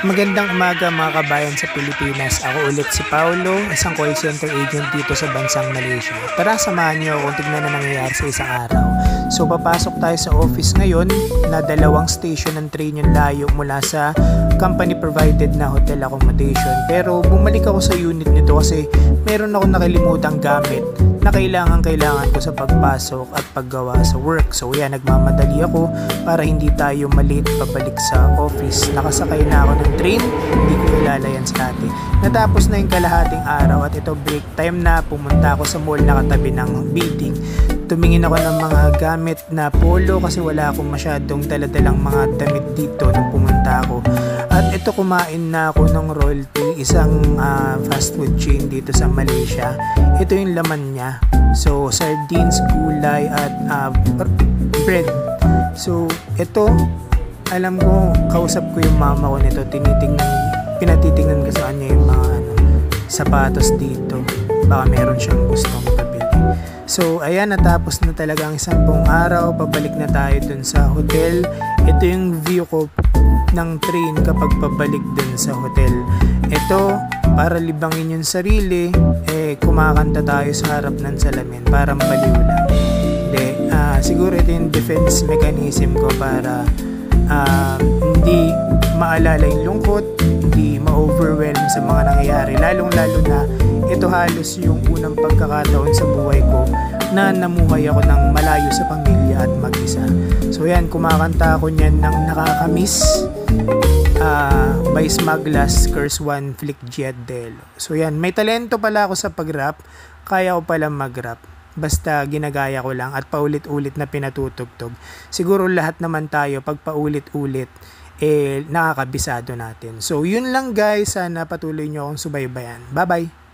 Magandang umaga mga kabayan sa Pilipinas. Ako ulit si Paulo, isang call center agent dito sa bansang Malaysia. Tara, samahan niyo akong tignan na nangyayari sa isang araw. So papasok tayo sa office ngayon na 2 station ng train yung layo mula sa company provided na hotel accommodation. Pero bumalik ako sa unit nito kasi meron ako nakalimutang gamit na kailangan ko sa pagpasok at paggawa sa work. So yan, nagmamadali ako para hindi tayo malate pabalik sa office. Nakasakay na ako ng train, hindi ko kilala yan sa ate. Natapos na yung kalahating araw at ito break time na, pumunta ako sa mall na katabi ng building. Tumingin ako ng mga gamit na polo kasi wala akong masyadong daladalang mga damit dito nung pumunta ako. At ito, kumain na ako ng Royalty, isang fast food chain dito sa Malaysia. Ito yung laman niya. So sardines, gulay at bread. So ito, alam ko, kausap ko yung mama ko nito, pinatitingnan ko sa kanya yung mga sapatos dito, baka meron siyang gustong pabili. So ayan, natapos na talaga ang 10 araw, pabalik na tayo dun sa hotel. Ito yung view ko ng train kapag pabalik dun sa hotel. Ito, para libangin yung sarili, kumakanta tayo sa harap ng salamin para mabaliw lang. Siguro ito yung defense mechanism ko para hindi maalala yung lungkot, hindi ma-overwhelm sa mga nangyayari. Lalong lalo na ito halos yung unang pagkakataon sa buhay ko na namuhay ako ng malayo sa pamilya at mag-isa. So yan, kumakanta ako niyan ng Nakakamiss by Smaglas, Curse One, Flick Giadel. So yan, may talento pala ako sa pag-rap, kaya ko pala mag-rap. Basta ginagaya ko lang at paulit-ulit na pinatutugtog. Siguro lahat naman tayo pag paulit-ulit nakakabisado natin. So yun lang guys, sana patuloy nyo akong subaybayan. Bye bye!